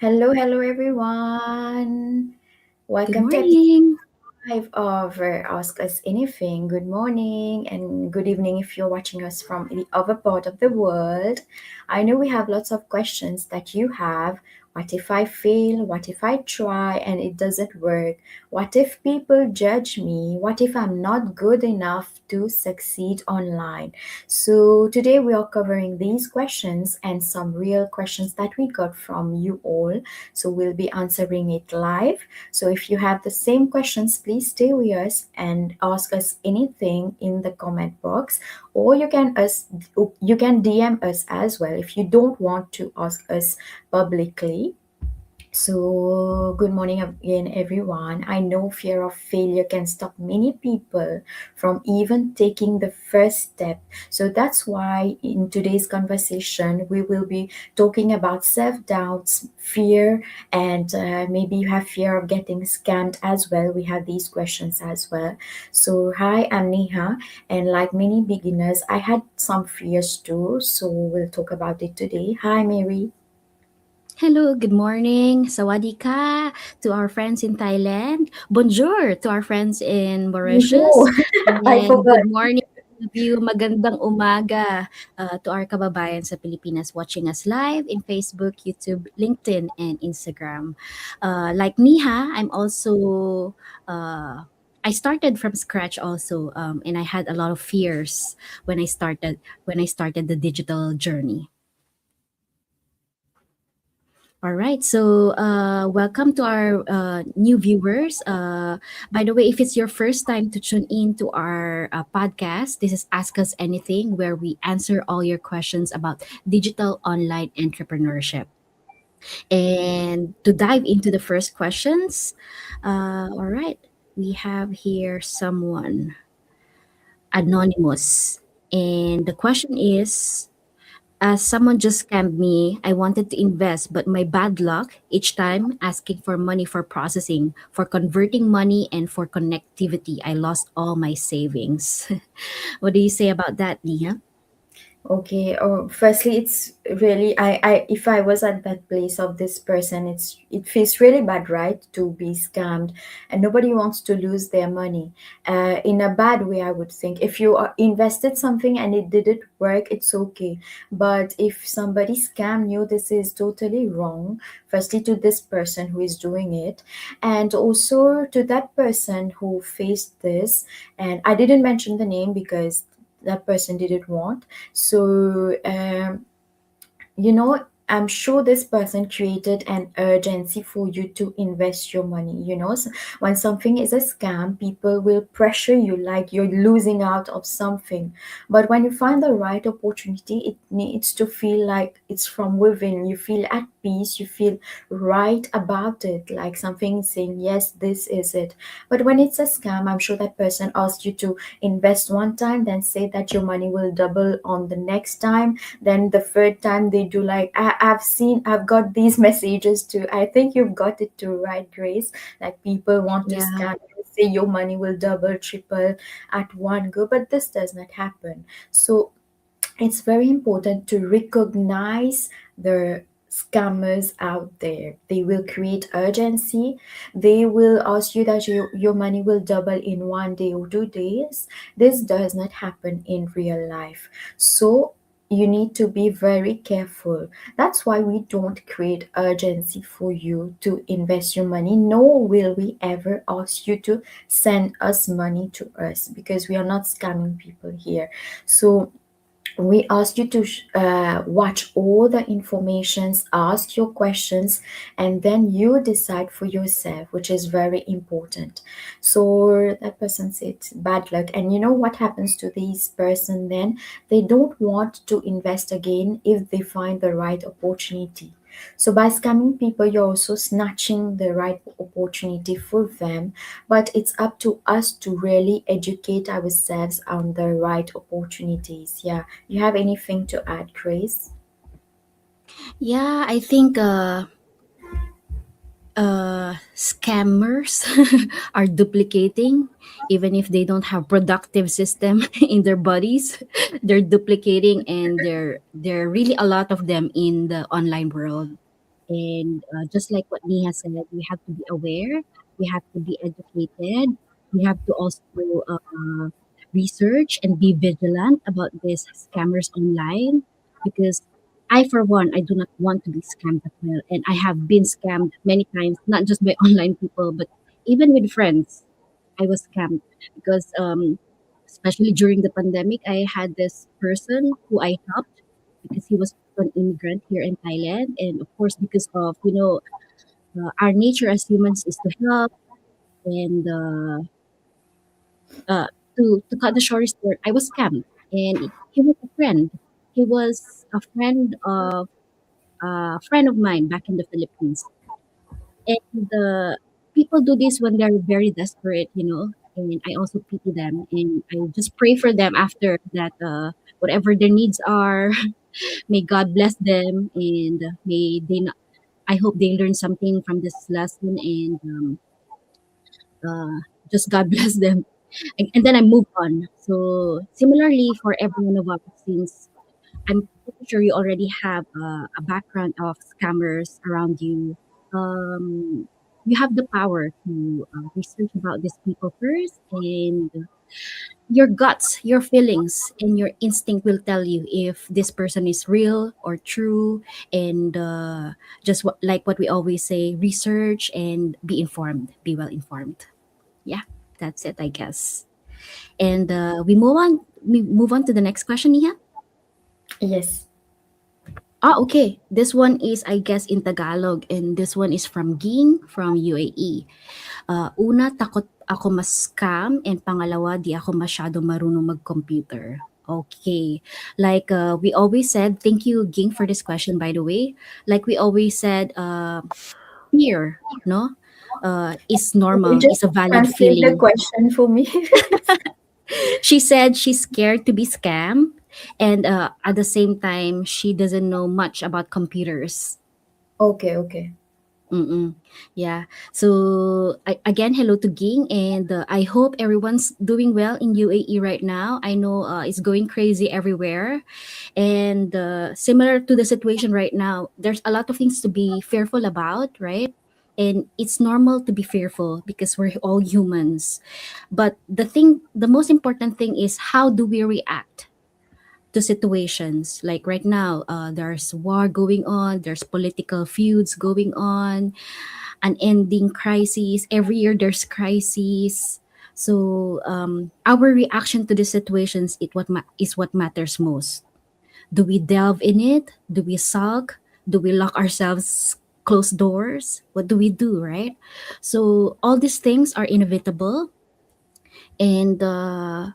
Hello everyone. Good Welcome to episode morning. 5 of Ask Us Anything. Good morning and good evening if you're watching us from the other part of the world. I know we have lots of questions that you have. What if I fail? What if I try and it doesn't work? What if people judge me? What if I'm not good enough to succeed online? So, today we are covering these questions and some real questions that we got from you all. So, we'll be answering it live. So if you have the same questions, please stay with us and ask us anything in the comment box, or you can DM us as well if you don't want to ask us publicly. So, good morning again, everyone. I know fear of failure can stop many people from even taking the first step. So, that's why in today's conversation, we will be talking about self doubts, fear, and maybe you have fear of getting scammed as well. We have these questions as well. So, hi, I'm Neha, and like many beginners, I had some fears too. So, we'll talk about it today. Hi, Mary. Hello, good morning. Sawadika to our friends in Thailand. Bonjour to our friends in Bonjour. Mauritius. I And forgot. good morning to you. Magandang umaga to our kababayan sa Pilipinas watching us live in Facebook, YouTube, LinkedIn, and Instagram. Like Niha, I started from scratch also, and I had a lot of fears when I started the digital journey. All right. So, welcome to our new viewers. By the way, if it's your first time to tune in to our podcast, this is Ask Us Anything, where we answer all your questions about digital online entrepreneurship. And to dive into the first questions, all right, we have here someone anonymous. And the question is, as someone just scammed me, I wanted to invest, but my bad luck each time asking for money for processing, for converting money, and for connectivity, I lost all my savings. What do you say about that, Nia? Okay. Firstly, it's really if I was at that place of this person, it feels really bad, right, to be scammed, and nobody wants to lose their money. In a bad way, I would think. If you invested something and it didn't work, it's okay. But if somebody scam you, this is totally wrong. Firstly, to this person who is doing it, and also to that person who faced this. And I didn't mention the name because that person didn't want. So, I'm sure this person created an urgency for you to invest your money. So when something is a scam, people will pressure you like you're losing out of something. But when you find the right opportunity, it needs to feel like it's from within. You feel at peace, you feel right about it, like something is saying, yes, this is it. But when it's a scam, I'm sure that person asked you to invest one time, then say that your money will double on the next time, then the third time they do like I've got these messages too. I think you've got it too, right, Grace? Like people want to Yeah. scam you, say your money will double, triple at one go, but this does not happen. So it's very important to recognize the scammers out there. They will create urgency. They will ask you that your money will double in 1 day or 2 days. This does not happen in real life. So you need to be very careful. That's why we don't create urgency for you to invest your money, nor will we ever ask you to send us money to us, because we are not scamming people here. So we ask you to watch all the informations, ask your questions, and then you decide for yourself, which is very important. So that person said bad luck, and you know what happens to these person then? They don't want to invest again if they find the right opportunity. So by scamming people, you're also snatching the right opportunity for them, but it's up to us to really educate ourselves on the right opportunities. Yeah. You have anything to add, Grace? Yeah, I think scammers are duplicating even if they don't have productive system in their bodies. They're duplicating, and there are really a lot of them in the online world. And just like what Neha said, we have to be aware, we have to be educated, we have to also research and be vigilant about these scammers online, because I, for one, I do not want to be scammed as well. And I have been scammed many times, not just by online people, but even with friends. I was scammed because, especially during the pandemic, I had this person who I helped because he was an immigrant here in Thailand, and of course, because of our nature as humans is to help. And uh, to cut the story short, I was scammed, and he was a friend. He was a friend of mine back in the Philippines, and people do this when they're very desperate, you know. And I also pity them, and I just pray for them after that. Whatever their needs are, may God bless them, and may they not. I hope they learn something from this lesson, and uh, just God bless them. And then I move on. So similarly for every one of us, since I'm pretty sure you already have a background of scammers around you, you have the power to research about these people first, and your guts, your feelings, and your instinct will tell you if this person is real or true. And just like what we always say, research and be informed, be well informed. Yeah, that's it, I guess. And we move on. We move on to the next question, Nia. Yes. Okay. This one is, I guess, in Tagalog, and this one is from Ging from UAE. Una, takot ako mas-scam, and pangalawa, di ako masyado marunong mag-computer. Okay. Like we always said, thank you, Ging, for this question, by the way. Like we always said, fear, no, is You normal, just is a valid translate the feeling. question for me, please. She said she's scared to be scammed, and at the same time, she doesn't know much about computers. Okay, okay. Mm-mm. Yeah. So again, hello to Ging, and I hope everyone's doing well in UAE right now. I know it's going crazy everywhere, and similar to the situation right now, there's a lot of things to be fearful about, right? And it's normal to be fearful because we're all humans. But the most important thing is, how do we react to situations like right now? There's war going on, there's political feuds going on, unending crises. Every year there's crises. So our reaction to these situations is what matters most. Do we delve in it? Do we sulk? Do we lock ourselves, close doors? What do we do, right? So all these things are inevitable, and there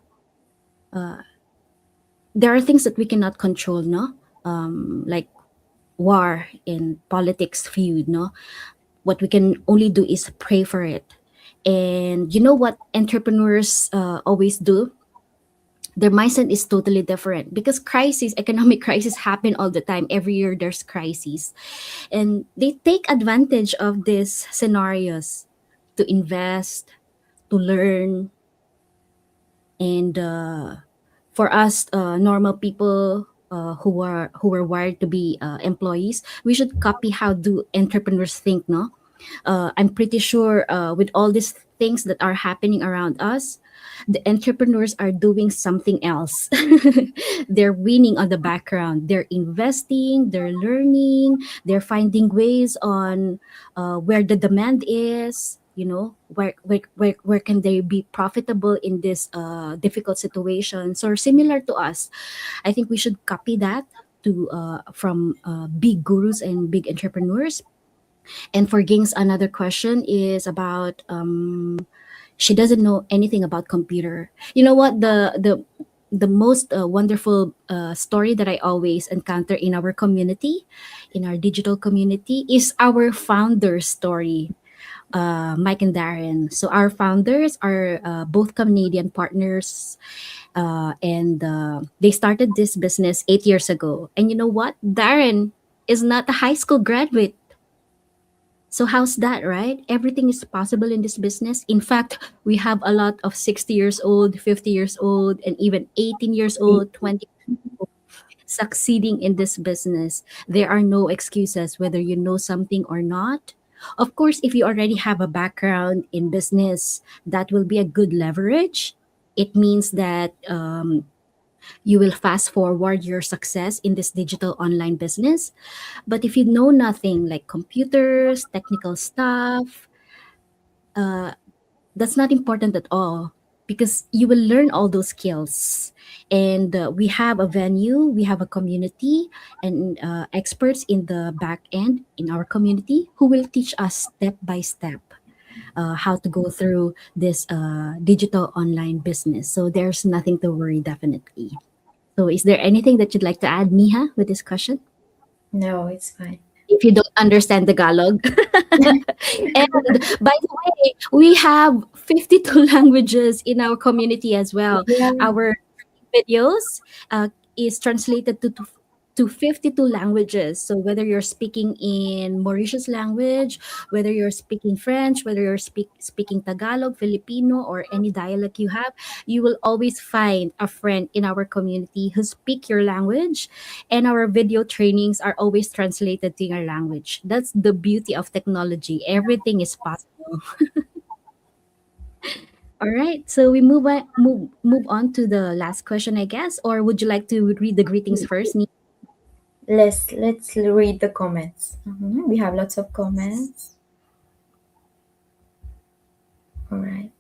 are things that we cannot control, no? Like war in politics feud, no? What we can only do is pray for it. And you know what entrepreneurs always do? Their mindset is totally different because economic crisis happen all the time. Every year there's crises, and they take advantage of these scenarios to invest, to learn. And for us normal people who are wired to be employees, we should copy how do entrepreneurs think, no? I'm pretty sure with all these things that are happening around us, the entrepreneurs are doing something else. They're winning on the background. They're investing, they're learning, they're finding ways on where the demand is. You know, where can they be profitable in this difficult situations, or similar to us. I think we should copy that to from big gurus and big entrepreneurs. And for Ging's, another question is about she doesn't know anything about computer. You know what, the most wonderful story that I always encounter in our community, in our digital community, is our founder story, Mike and Darren. So our founders are both Canadian partners, and they started this business 8 years ago. And you know what? Darren is not a high school graduate. So how's that, right? Everything is possible in this business. In fact, we have a lot of 60 years old, 50 years old, and even 18 years old, 20. succeeding in this business. There are no excuses whether you know something or not. Of course, if you already have a background in business, that will be a good leverage. It means that you will fast forward your success in this digital online business. But if you know nothing like computers, technical stuff, that's not important at all because you will learn all those skills. And we have a venue, we have a community, and experts in the back end in our community who will teach us step by step how to go through this digital online business. So there's nothing to worry, definitely. So, is there anything that you'd like to add, Miha, with this question? No, it's fine. If you don't understand Tagalog. And by the way, we have 52 languages in our community as well. Yeah. Our videos is translated to 52 languages. So whether you're speaking in Mauritius language, whether you're speaking French, whether you're speaking Tagalog, Filipino, or any dialect you have, you will always find a friend in our community who speak your language. And our video trainings are always translated to your language. That's the beauty of technology. Everything is possible. All right, so we move on to the last question, I guess, or would you like to read the greetings first? Let's read the comments. We have lots of comments. All right.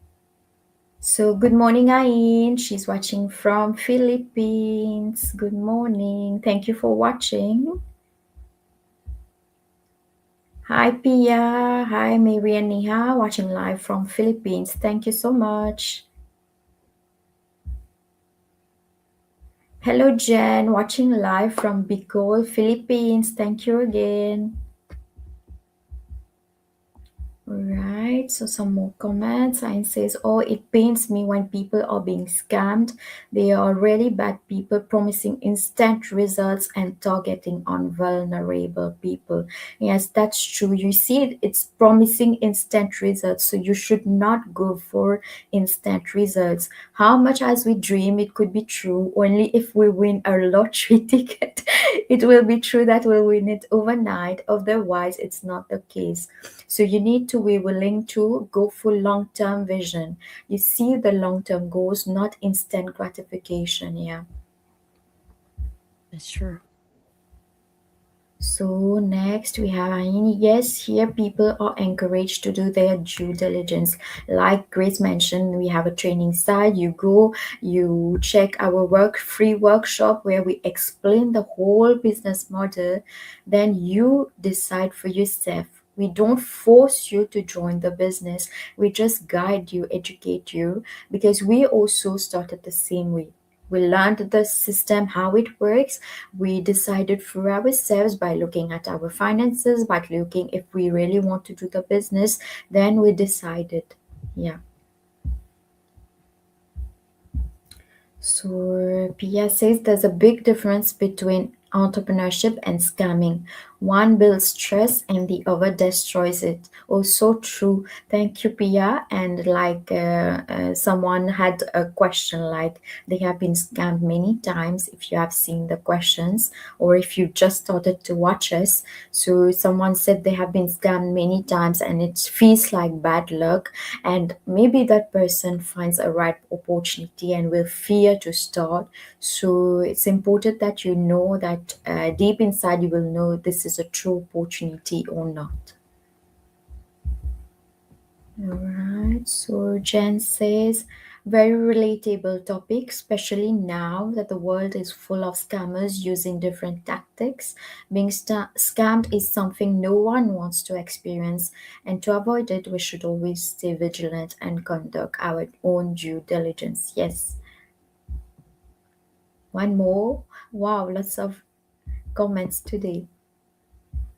So good morning, Ain. She's watching from Philippines. Good morning. Thank you for watching. Hi Pia. Hi Mary and Neha, watching live from Philippines. Thank you so much. Hello Jen, watching live from Bicol, Philippines. Thank you again. Right, so some more comments. Sign says, oh, it pains me when people are being scammed. They are really bad people promising instant results and targeting on vulnerable people. Yes, that's true. You see, it's promising instant results, so you should not go for instant results. How much as we dream, it could be true only if we win a lottery ticket. It will be true that we'll win it overnight, otherwise, it's not the case. So you need to be willing to go for long-term vision. You see the long-term goals, not instant gratification. Yeah. That's true. So next we have Aini. Yes, here people are encouraged to do their due diligence. Like Grace mentioned, we have a training site. You go, you check our free workshop where we explain the whole business model. Then you decide for yourself. We don't force you to join the business. We just guide you, educate you, because we also started the same way. We learned the system, how it works. We decided for ourselves by looking at our finances, by looking if we really want to do the business. Then we decided. Yeah. So Pia says there's a big difference between entrepreneurship and scamming. One builds trust and the other destroys it. Oh, so true. Thank you, Pia. And like someone had a question like they have been scammed many times. If you have seen the questions or if you just started to watch us, so someone said they have been scammed many times and it feels like bad luck, and maybe that person finds a right opportunity and will fear to start. So it's important that you know that deep inside you will know this is a true opportunity or not. All right, so Jen says, very relatable topic, especially now that the world is full of scammers using different tactics. Being scammed is something no one wants to experience, and to avoid it, we should always stay vigilant and conduct our own due diligence. Yes. One more. Wow, lots of comments today.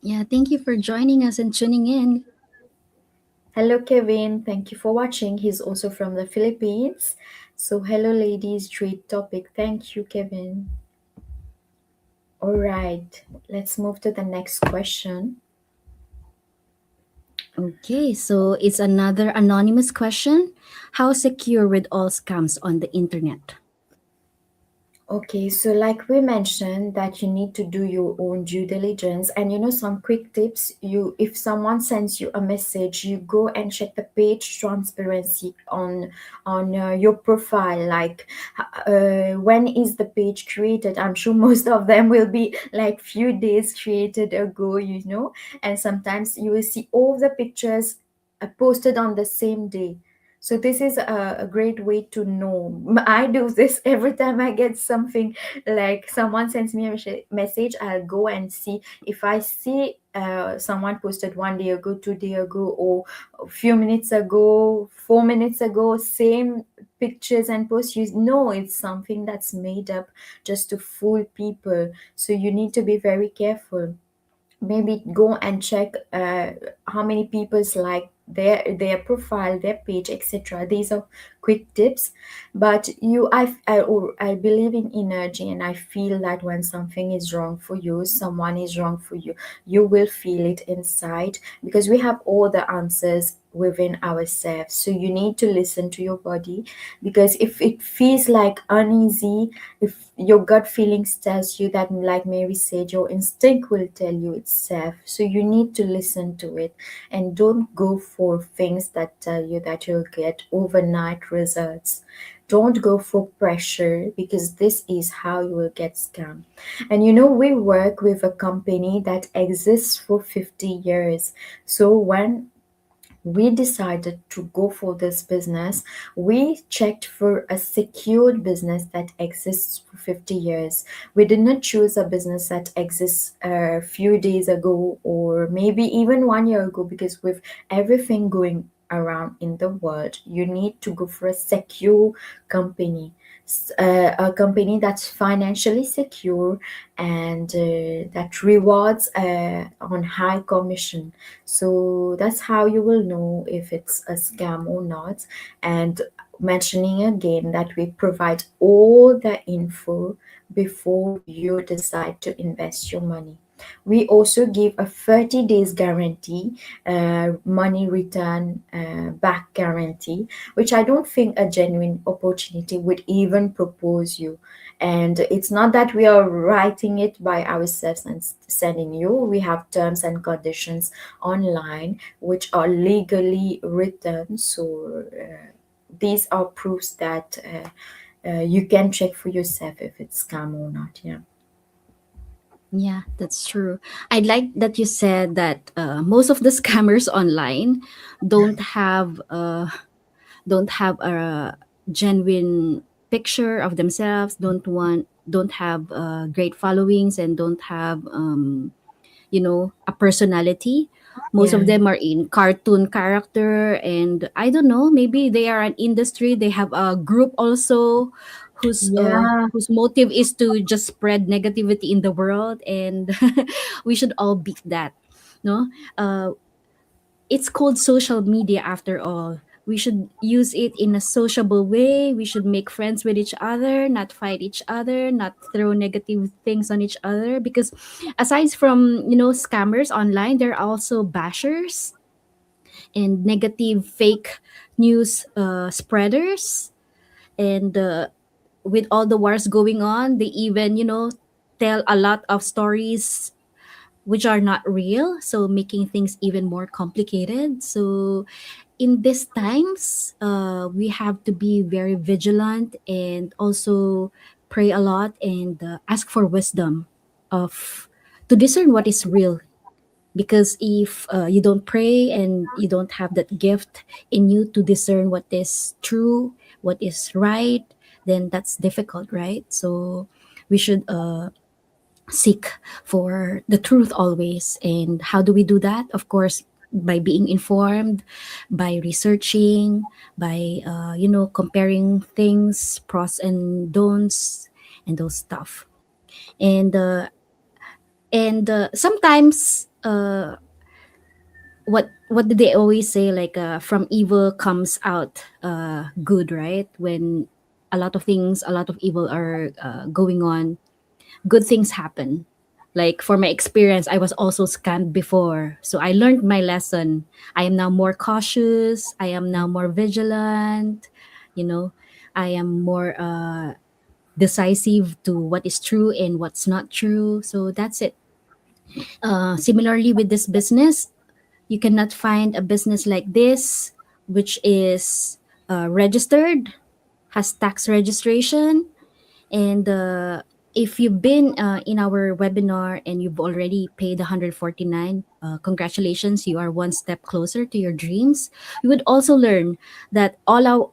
Yeah, thank you for joining us and tuning in. Hello, Kevin. Thank you for watching. He's also from the Philippines. So, hello, ladies. Great topic. Thank you, Kevin. All right, let's move to the next question. Okay, so it's another anonymous question. How secure with all scams on the internet? Okay, so like we mentioned that you need to do your own due diligence, and some quick tips. If someone sends you a message, you go and check the page transparency on your profile, like when is the page created. I'm sure most of them will be like few days created ago, and sometimes you will see all the pictures posted on the same day. So this is a great way to know. I do this every time I get something, like someone sends me a message. I'll go and see if I see someone posted 1 day ago, 2 day ago, or a few minutes ago, 4 minutes ago, same pictures and posts. You know it's something that's made up just to fool people. So you need to be very careful. Maybe go and check how many people's like their profile, their page, etc. These are quick tips. But I believe in energy, and I feel that when something is wrong for you, someone is wrong for you, you will feel it inside, because we have all the answers within ourselves. So you need to listen to your body, because if it feels like uneasy, if your gut feelings tells you that, like Mary said, your instinct will tell you it's safe. So you need to listen to it, and don't go for things that tell you that you'll get overnight results. Don't go for pressure, because this is how you will get scammed. And we work with a company that exists for 50 years. So when we decided to go for this business, we checked for a secured business that exists for 50 years. We did not choose a business that exists a few days ago, or maybe even 1 year ago, because with everything going around in the world, you need to go for a secure company. A company that's financially secure, and that rewards on high commission. So that's how you will know if it's a scam or not. And mentioning again that we provide all the info before you decide to invest your money. We also give a 30 days guarantee, money return back guarantee, which I don't think a genuine opportunity would even propose you. And it's not that we are writing it by ourselves and sending you. We have terms and conditions online which are legally written. So these are proofs that you can check for yourself if it's scam or not. Yeah. Yeah, that's true. I like that you said that most of the scammers online don't have a genuine picture of themselves, don't have great followings, and don't have a personality. Most of Yeah. them are in cartoon character, and I don't know, maybe they are an industry, they have a group also Yeah. whose motive is to just spread negativity in the world, and we should all beat that. No, uh, it's called social media after all. We should use it in a sociable way. We should make friends with each other, not fight each other, not throw negative things on each other. Because aside from, scammers online, there are also bashers and negative fake news spreaders. And with all the wars going on, they even, tell a lot of stories which are not real, so making things even more complicated. So in these times, we have to be very vigilant, and also pray a lot, and ask for wisdom of to discern what is real. Because if you don't pray and you don't have that gift in you to discern what is true, what is right, then that's difficult, right? So we should seek for the truth always. And how do we do that? Of course, by being informed, by researching, by comparing things, pros and don'ts, and those stuff. And sometimes, what did they always say, like from evil comes out good, right? When a lot of evil are going on, good things happen. Like for my experience, I was also scammed before. So I learned my lesson. I am now more cautious. I am now more vigilant. You know, I am more decisive to what is true and what's not true. So that's it. Similarly, with this business, you cannot find a business like this, which is registered, has tax registration, and if you've been in our webinar and you've already paid 149, congratulations, you are one step closer to your dreams. You would also learn that all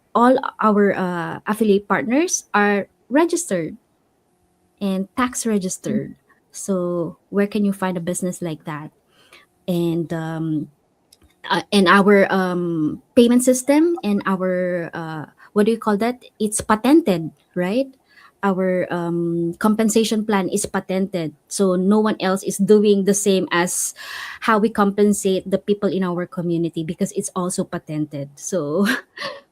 our affiliate partners are registered and tax registered. So where can you find a business like that? And our payment system and our what do you call that, it's patented, right? Our compensation plan is patented, so no one else is doing the same as how we compensate the people in our community, because it's also patented. So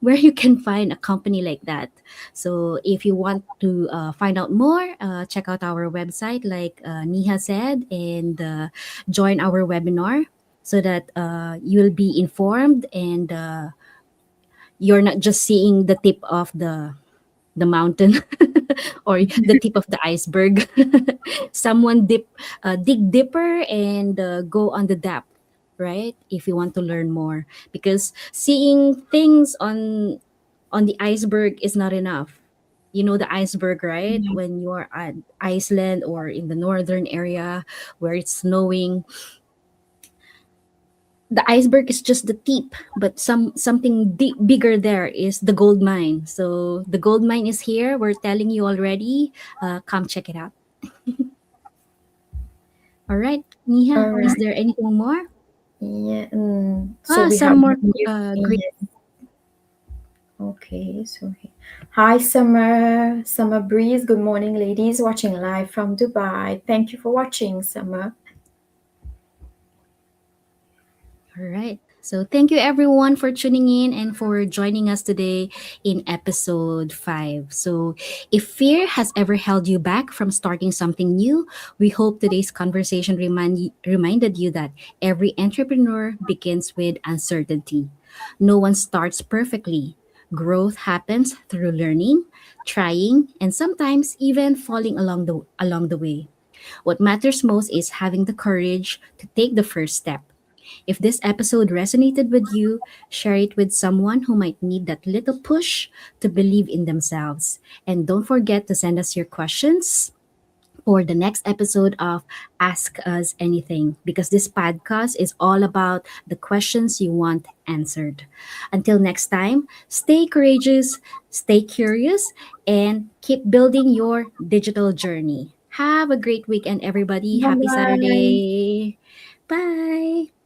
where you can find a company like that. So if you want to find out more, check out our website, like Niha said, and join our webinar so that you'll be informed, and you're not just seeing the tip of the mountain or the tip of the iceberg. Someone dig deeper and go on the depth, right? If you want to learn more, because seeing things on the iceberg is not enough. You know the iceberg, right? Yeah. When you're at Iceland or in the northern area where it's snowing, the iceberg is just the tip, but something bigger there is the gold mine. So the gold mine is here. We're telling you already. Come check it out. All right, All Niha, is right. there anything more? Yeah. So we Some have more new. great. Yeah. Okay. So hi, Summer. Summer Breeze. Good morning, ladies. Watching live from Dubai. Thank you for watching, Summer. All right. So thank you everyone for tuning in and for joining us today in episode 5. So if fear has ever held you back from starting something new, we hope today's conversation reminded you that every entrepreneur begins with uncertainty. No one starts perfectly. Growth happens through learning, trying, and sometimes even falling along the way. What matters most is having the courage to take the first step. If this episode resonated with you, share it with someone who might need that little push to believe in themselves. And don't forget to send us your questions for the next episode of Ask Us Anything, because this podcast is all about the questions you want answered. Until next time, stay courageous, stay curious, and keep building your digital journey. Have a great weekend, everybody. Bye Happy bye. Saturday. Bye.